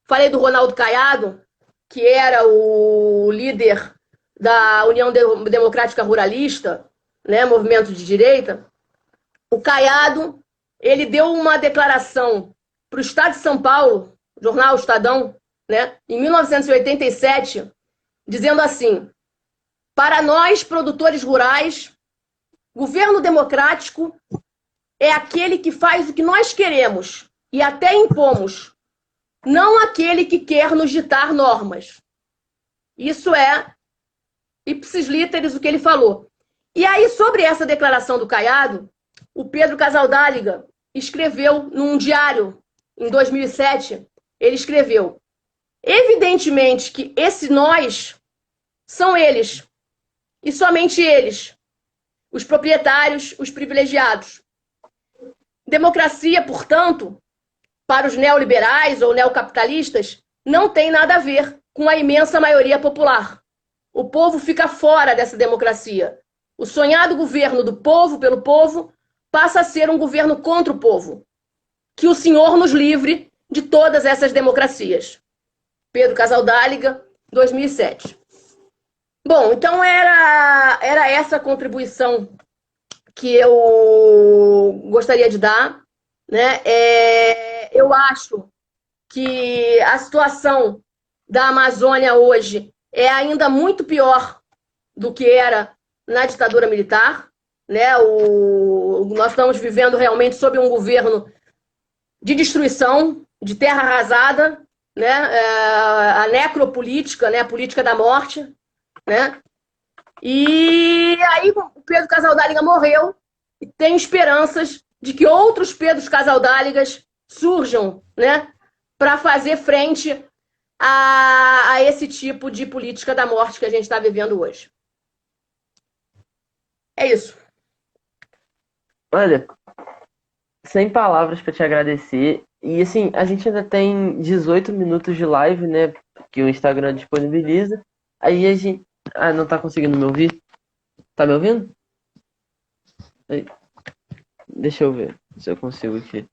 Falei do Ronaldo Caiado, que era o líder da União Democrática Ruralista, né, movimento de direita. O Caiado, ele deu uma declaração para o Estado de São Paulo, jornal Estadão, né, em 1987, dizendo assim: para nós, produtores rurais, governo democrático é aquele que faz o que nós queremos e até impomos, não aquele que quer nos ditar normas. Isso é ipsis literis o que ele falou. E aí, sobre essa declaração do Caiado, o Pedro Casaldáliga escreveu num diário, em 2007, ele escreveu: evidentemente que esse nós são eles, e somente eles, os proprietários, os privilegiados. Democracia, portanto, para os neoliberais ou neocapitalistas, não tem nada a ver com a imensa maioria popular. O povo fica fora dessa democracia. O sonhado governo do povo pelo povo passa a ser um governo contra o povo. Que o Senhor nos livre de todas essas democracias. Pedro Casaldáliga, 2007. Bom, então era essa a contribuição que eu gostaria de dar, né? Eu acho que a situação da Amazônia hoje é ainda muito pior do que era na ditadura militar, né? Nós estamos vivendo realmente sob um governo de destruição, de terra arrasada, né? A necropolítica, né? A política da morte, né? E aí o Pedro Casaldáliga morreu e tem esperanças de que outros Pedros Casaldáligas surjam, né? Para fazer frente a esse tipo de política da morte que a gente está vivendo hoje. É isso. Olha, sem palavras para te agradecer. E assim, a gente ainda tem 18 minutos de live, né? Que o Instagram disponibiliza. Aí a gente. Ah, não tá conseguindo me ouvir? Tá me ouvindo? Aí. Deixa eu ver se eu consigo aqui.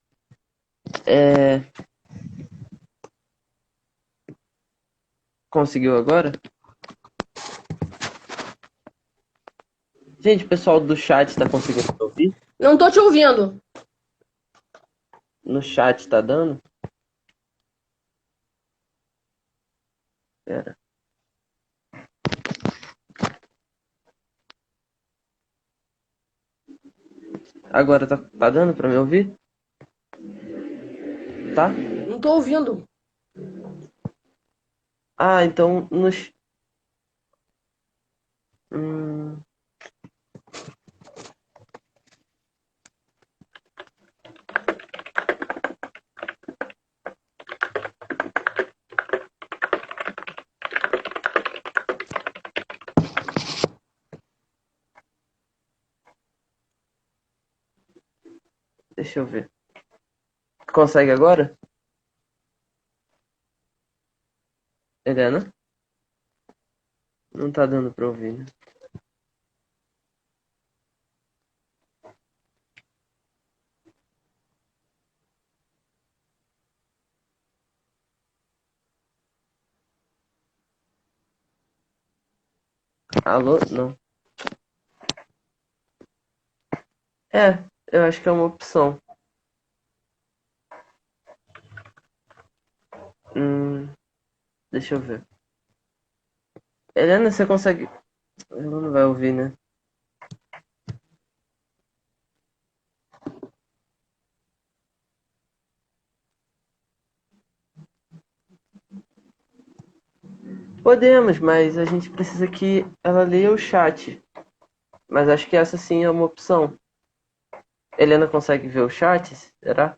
Conseguiu agora? Gente, o pessoal do chat tá conseguindo me ouvir? Não tô te ouvindo. No chat tá dando? Pera. Agora tá dando pra me ouvir? Tá? Não tô ouvindo. Ah, então nos. Deixa eu ver. Consegue agora? Helena? Não tá dando pra ouvir, né? Alô? Não. Eu acho que é uma opção. Deixa eu ver. Helena, você consegue. Ela não vai ouvir, né? Podemos, mas a gente precisa que ela leia o chat. Mas acho que essa sim é uma opção. Helena consegue ver o chat? Será?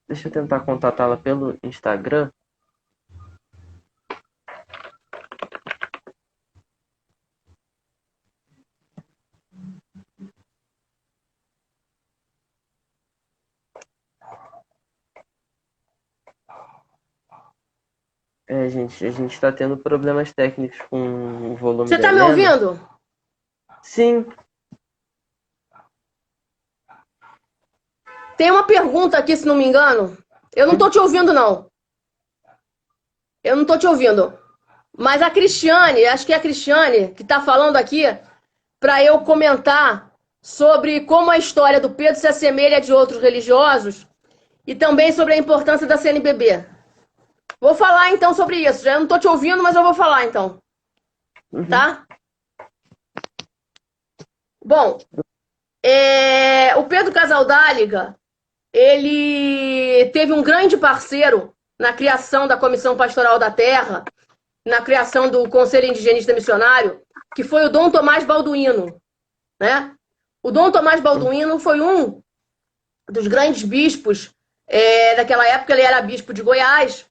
Deixa eu tentar contatá-la pelo Instagram. Gente, a gente está tendo problemas técnicos com o volume Você da está me Helena. ouvindo? Sim, Tem uma pergunta aqui, se não me engano. Eu não estou te ouvindo, não. Eu não estou te ouvindo. Mas a Cristiane, acho que é a Cristiane que está falando aqui para eu comentar sobre como a história do Pedro se assemelha a de outros religiosos e também sobre a importância da CNBB. Vou falar então sobre isso. Já não estou te ouvindo, mas eu vou falar então, tá? Bom, o Pedro Casaldáliga, ele teve um grande parceiro na criação da Comissão Pastoral da Terra, na criação do Conselho Indigenista Missionário, que foi o Dom Tomás Balduino, né? O Dom Tomás Balduino foi um dos grandes bispos daquela época. Ele era bispo de Goiás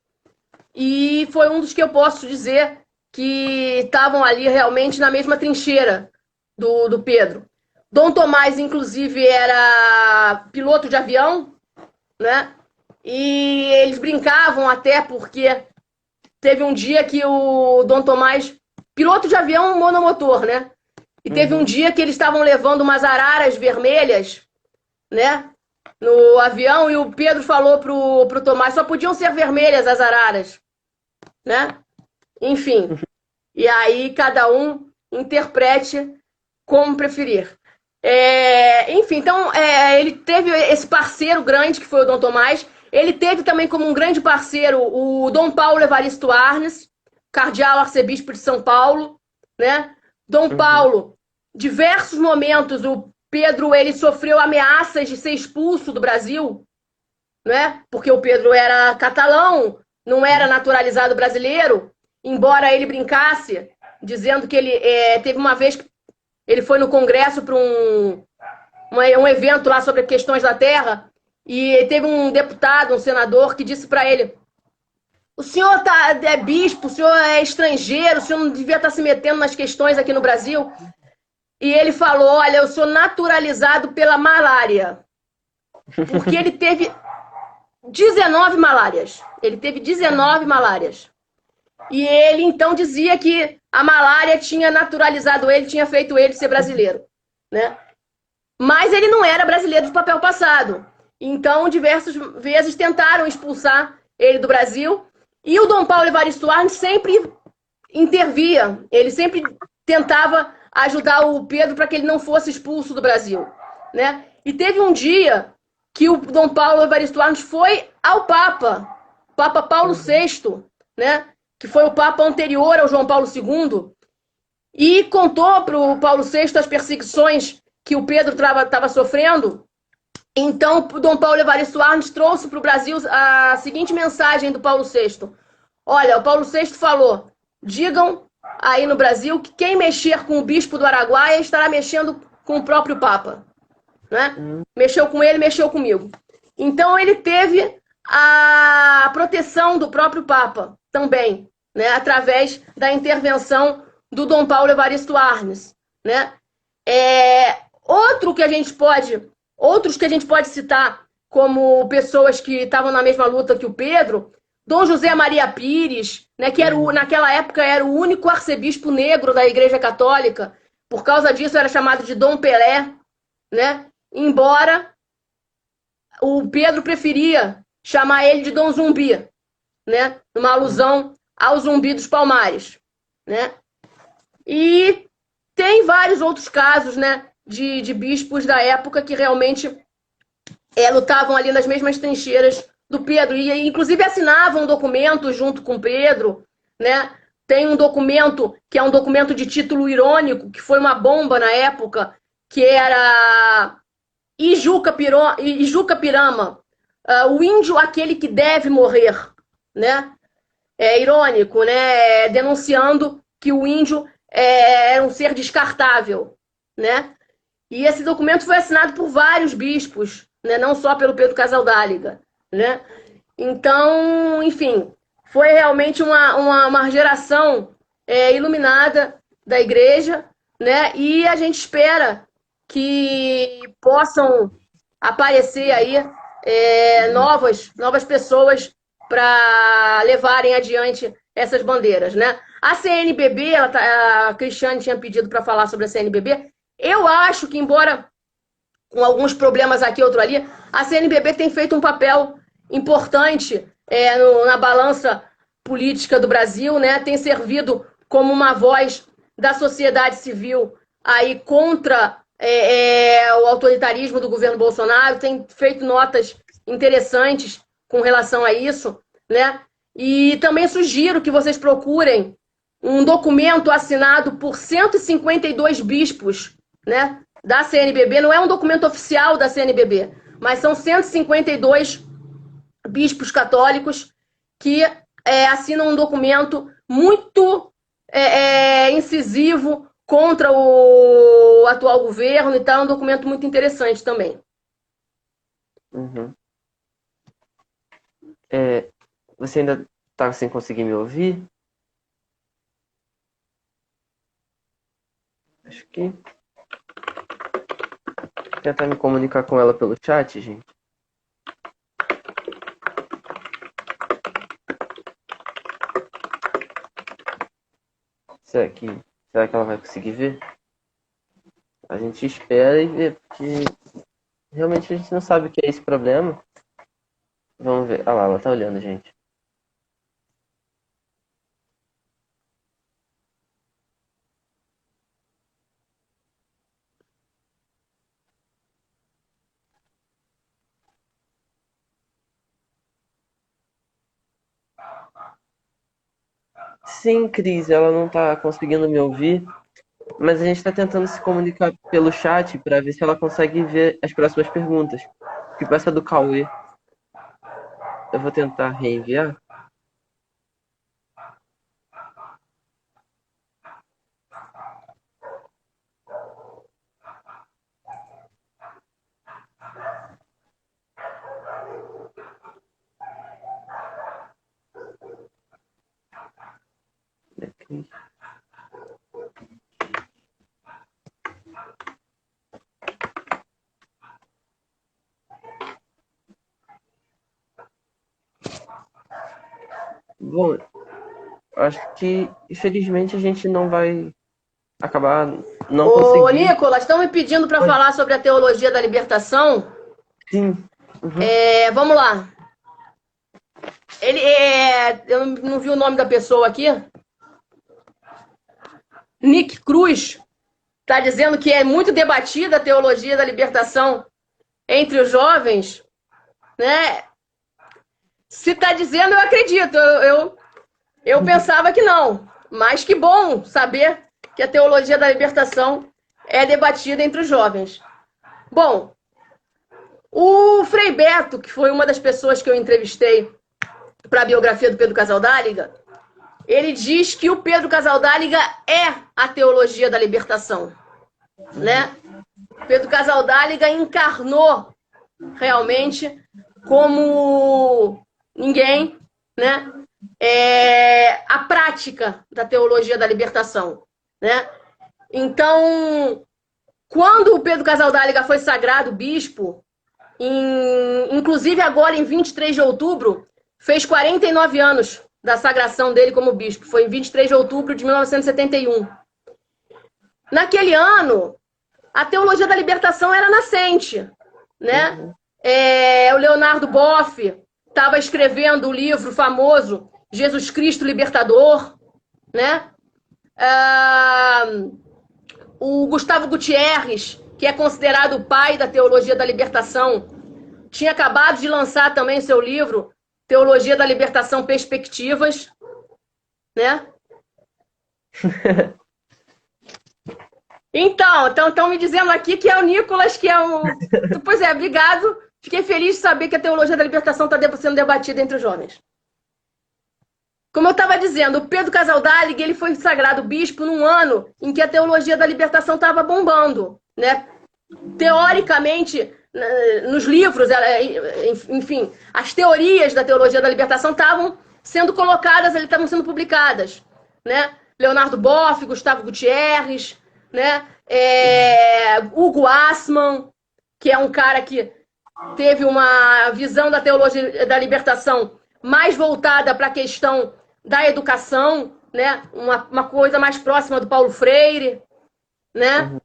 e foi um dos que eu posso dizer que estavam ali realmente na mesma trincheira do Pedro. Dom Tomás, inclusive, era piloto de avião, né? E eles brincavam até porque teve um dia que o Dom Tomás, piloto de avião monomotor, né? E teve um dia que eles estavam levando umas araras vermelhas, né? No avião, e o Pedro falou pro Tomás, só podiam ser vermelhas as araras, né? Enfim. E aí cada um interprete como preferir. Enfim, então ele teve esse parceiro grande que foi o Dom Tomás. Ele teve também como um grande parceiro o Dom Paulo Evaristo Arnes, cardeal arcebispo de São Paulo, né? Dom Paulo, diversos momentos o Pedro ele sofreu ameaças de ser expulso do Brasil, né? Porque o Pedro era catalão, não era naturalizado brasileiro, embora ele brincasse dizendo que ele teve uma vez que ele foi no Congresso para um evento lá sobre questões da terra e teve um deputado, um senador, que disse para ele: o senhor é bispo, o senhor é estrangeiro, o senhor não devia estar se metendo nas questões aqui no Brasil. E ele falou: olha, eu sou naturalizado pela malária. Porque ele teve 19 malárias. Ele teve 19 malárias. E ele, então, dizia que a malária tinha naturalizado ele, tinha feito ele ser brasileiro, né? Mas ele não era brasileiro de papel passado. Então, diversas vezes tentaram expulsar ele do Brasil. E o Dom Paulo Evaristo Arnes sempre intervia. Ele sempre tentava ajudar o Pedro para que ele não fosse expulso do Brasil, né? E teve um dia que o Dom Paulo Evaristo Arnes foi ao Papa Paulo VI, né? Que foi o Papa anterior ao João Paulo II, e contou para o Paulo VI as perseguições que o Pedro estava sofrendo. Então, o Dom Paulo Evaristo Arnes trouxe para o Brasil a seguinte mensagem do Paulo VI. Olha, o Paulo VI falou: digam aí no Brasil que quem mexer com o bispo do Araguaia estará mexendo com o próprio Papa, né? Mexeu com ele, mexeu comigo. Então, ele teve a proteção do próprio Papa também, né? Através da intervenção do Dom Paulo Evaristo Arnes, né? Outros que a gente pode citar como pessoas que estavam na mesma luta que o Pedro: Dom José Maria Pires, né, que naquela época era o único arcebispo negro da Igreja Católica. Por causa disso era chamado de Dom Pelé, né? Embora o Pedro preferia chamar ele de Dom Zumbi, né? Uma alusão ao Zumbi dos Palmares, né? E tem vários outros casos, né, de bispos da época que realmente lutavam ali nas mesmas trincheiras do Pedro, e inclusive assinavam documentos junto com Pedro, né? Tem um documento que é um documento de título irônico, que foi uma bomba na época, que era Ijuca Pirama, o índio aquele que deve morrer, né? É irônico, né? Denunciando que o índio era um ser descartável, né? E esse documento foi assinado por vários bispos, né? Não só pelo Pedro Casaldáliga, né? Então, enfim, foi realmente uma geração iluminada da igreja, né? E a gente espera que possam aparecer aí novas pessoas para levarem adiante essas bandeiras, né? A CNBB, a Cristiane tinha pedido para falar sobre a CNBB. Eu acho que, embora com alguns problemas aqui, outro ali, a CNBB tem feito um papel importante na balança política do Brasil, né? Tem servido como uma voz da sociedade civil aí contra o autoritarismo do governo Bolsonaro, tem feito notas interessantes com relação a isso, né? E também sugiro que vocês procurem um documento assinado por 152 bispos, né, da CNBB. Não é um documento oficial da CNBB, mas são 152 bispos católicos que assinam um documento muito incisivo contra o atual governo, e tal. É um documento muito interessante também. Uhum. Você ainda está sem conseguir me ouvir? Acho que... Vou tentar me comunicar com ela pelo chat, gente. Será que ela vai conseguir ver? A gente espera e vê, porque realmente a gente não sabe o que é esse problema. Vamos ver. Ah lá, ela tá olhando, gente. Sim, Cris, ela não tá conseguindo me ouvir, mas a gente tá tentando se comunicar pelo chat para ver se ela consegue ver as próximas perguntas. Tipo essa do Cauê. Eu vou tentar reenviar. Bom, acho que infelizmente a gente não vai acabar não conseguindo. Ô, Nicolas, estão me pedindo para falar sobre a teologia da libertação. Sim. Uhum. Vamos lá. Eu não vi o nome da pessoa aqui. Nick Cruz está dizendo que é muito debatida a teologia da libertação entre os jovens, né? Se está dizendo, eu acredito. Eu pensava que não, mas que bom saber que a teologia da libertação é debatida entre os jovens. Bom, o Frei Beto, que foi uma das pessoas que eu entrevistei para a biografia do Pedro Casaldáliga, ele diz que o Pedro Casaldáliga é a teologia da libertação, né? Pedro Casaldáliga encarnou realmente como ninguém, né? A prática da teologia da libertação, né? Então, quando o Pedro Casaldáliga foi sagrado bispo, inclusive agora em 23 de outubro, fez 49 anos da sagração dele como bispo. Foi em 23 de outubro de 1971. Naquele ano, a teologia da libertação era nascente, né? O Leonardo Boff estava escrevendo o livro famoso Jesus Cristo Libertador, né? O Gustavo Gutierrez, que é considerado o pai da teologia da libertação, tinha acabado de lançar também seu livro Teologia da Libertação Perspectivas, né? Então, estão me dizendo aqui que é o Nicolas, que é o... Pois é, obrigado. Fiquei feliz de saber que a teologia da libertação está sendo debatida entre os jovens. Como eu estava dizendo, o Pedro Casaldáliga, ele foi sagrado bispo num ano em que a teologia da libertação estava bombando, né? Teoricamente, nos livros, enfim, as teorias da teologia da libertação estavam sendo colocadas, estavam sendo publicadas, né? Leonardo Boff, Gustavo Gutierrez, né? Hugo Assmann, que é um cara que teve uma visão da teologia da libertação mais voltada para a questão da educação, né? Uma coisa mais próxima do Paulo Freire, né? Uhum.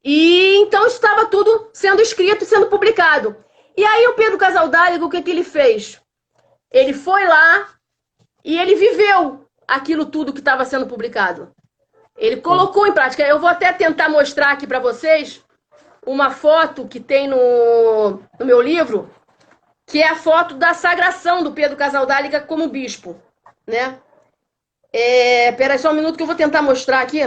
E então estava tudo sendo escrito e sendo publicado. E aí o Pedro Casaldáliga, o que que ele fez? Ele foi lá e ele viveu aquilo tudo que estava sendo publicado. Ele colocou em prática. Eu vou até tentar mostrar aqui para vocês uma foto que tem no meu livro, que é a foto da sagração do Pedro Casaldáliga como bispo, né? Peraí só um minuto que eu vou tentar mostrar aqui.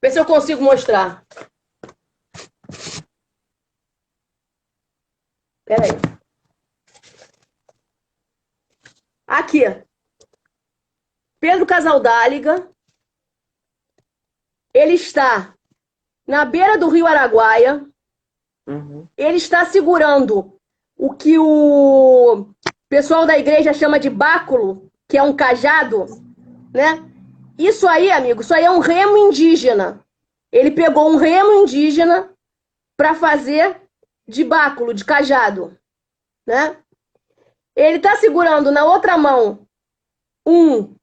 Ver se eu consigo mostrar. Peraí. Aqui. Pedro Casaldáliga. Ele está na beira do rio Araguaia. Uhum. Ele está segurando o que o pessoal da igreja chama de báculo, que é um cajado, né? Isso aí, amigo, isso aí é um remo indígena. Ele pegou um remo indígena para fazer de báculo, de cajado, né? Ele está segurando na outra mão um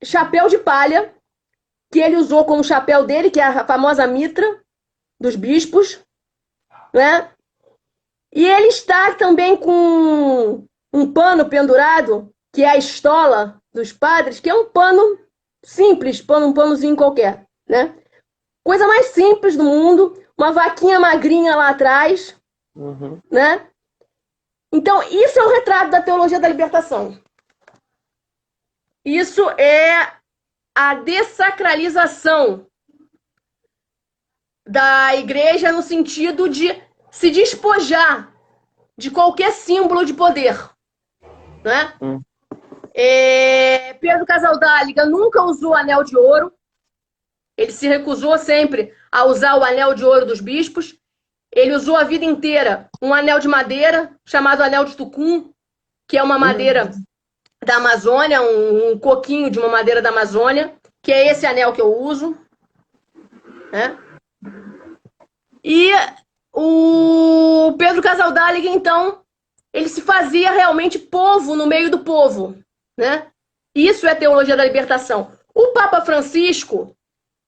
chapéu de palha, que ele usou como chapéu dele, que é a famosa mitra dos bispos, né? E ele está também com um pano pendurado, que é a estola dos padres, que é um pano simples, um panozinho qualquer, né? Coisa mais simples do mundo, uma vaquinha magrinha lá atrás, Uhum. né? Então, isso é o retrato da teologia da libertação. Isso é a dessacralização da igreja no sentido de se despojar de qualquer símbolo de poder, né? Pedro Casaldáliga nunca usou anel de ouro. Ele se recusou sempre a usar o anel de ouro dos bispos. Ele usou a vida inteira um anel de madeira, chamado anel de tucum, que é uma madeira da Amazônia, um coquinho de uma madeira da Amazônia, que é esse anel que eu uso, né? E o Pedro Casaldáliga, então, ele se fazia realmente povo no meio do povo, né? Isso é teologia da libertação. O Papa Francisco,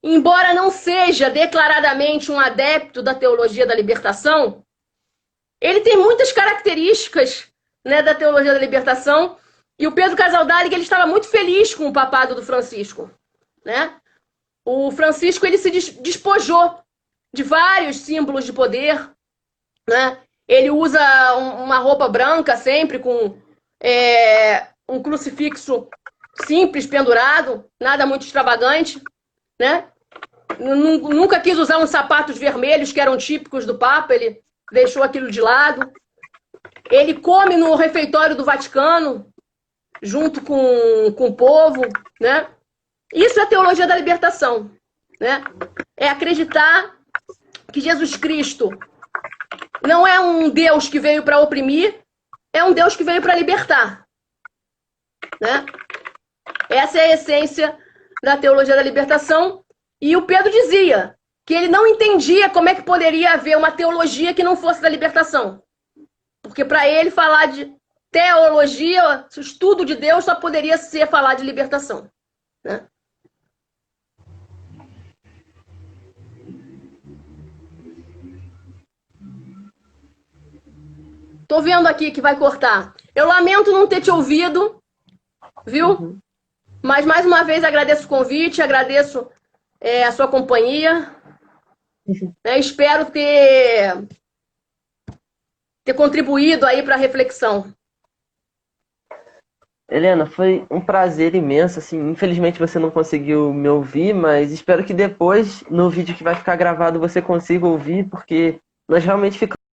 embora não seja declaradamente um adepto da teologia da libertação, ele tem muitas características, né, da teologia da libertação. E o Pedro Casaldáliga, ele estava muito feliz com o papado do Francisco, né? O Francisco, ele se despojou de vários símbolos de poder, né? Ele usa uma roupa branca sempre, com um crucifixo simples pendurado, nada muito extravagante, né? Nunca quis usar uns sapatos vermelhos que eram típicos do Papa, ele deixou aquilo de lado. Ele come no refeitório do Vaticano, junto com o povo, né? Isso é teologia da libertação, né? É acreditar que Jesus Cristo não é um Deus que veio para oprimir, é um Deus que veio para libertar, né? Essa é a essência da teologia da libertação. E o Pedro dizia que ele não entendia como é que poderia haver uma teologia que não fosse da libertação. Porque para ele falar de teologia, estudo de Deus, só poderia ser falar de libertação, né? Tô vendo aqui que vai cortar. Eu lamento não ter te ouvido, viu? Mas mais uma vez agradeço o convite, agradeço a sua companhia. Espero ter contribuído aí para a reflexão. Helena, foi um prazer imenso, assim, infelizmente você não conseguiu me ouvir, mas espero que depois, no vídeo que vai ficar gravado, você consiga ouvir, porque nós realmente ficamos